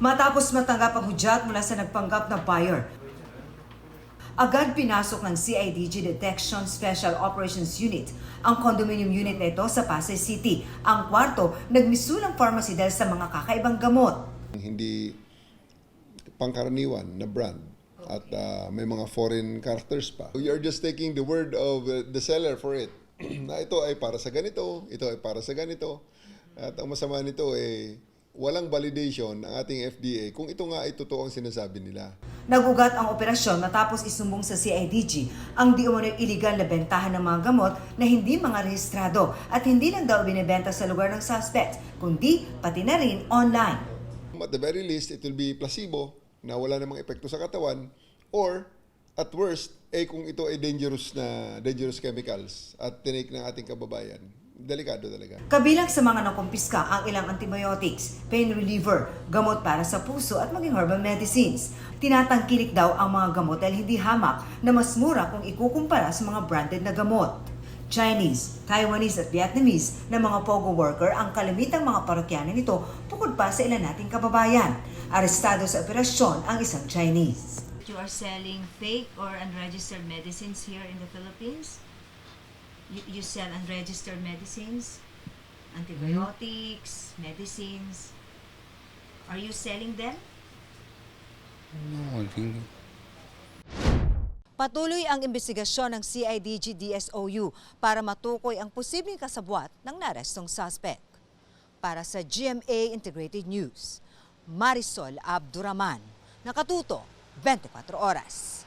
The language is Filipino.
Matapos matanggap ang hudyat mula sa nagpanggap na buyer, agad pinasok ng CIDG Detection Special Operations Unit ang condominium unit nito sa Pasay City. Ang kwarto, nagmisulang pharmacy dahil sa mga kakaibang gamot. Hindi pangkaraniwan na brand at may mga foreign characters pa. We are just taking the word of the seller for it. Na ito ay para sa ganito, ito ay para sa ganito. At ang masama nito walang validation ng ating FDA kung ito nga ay totoo ang sinasabi nila. Nagugat ang operasyon matapos isumbong sa CIDG ang di umano'y iligal na bentahan ng mga gamot na hindi mga rehistrado at hindi lang daw binibenta sa lugar ng suspect, kundi pati na rin online. At the very least, it will be placebo na wala namang epekto sa katawan, or at worst, kung ito ay dangerous chemicals at tinake ng ating kababayan, delikado talaga. Kabilang sa mga nakumpiska ang ilang antibiotics, pain reliever, gamot para sa puso at maging herbal medicines. Tinatangkilik daw ang mga gamot dahil hindi hamak na mas mura kung ikukumpara sa mga branded na gamot. Chinese, Taiwanese at Vietnamese na mga POGO worker ang kalimitang mga parokyanan nito bukod pa sa ilan nating kababayan. Arestado sa operasyon ang isang Chinese. You are selling fake or unregistered medicines here in the Philippines? You sell unregistered medicines? Antibiotics, medicines? Are you selling them? No, I think Patuloy ang investigasyon ng CIDG DSOU para matukoy ang posibleng kasabwat ng narestong suspect. Para sa GMA Integrated News, Marisol Abduraman, Nakatuto, 24 Oras.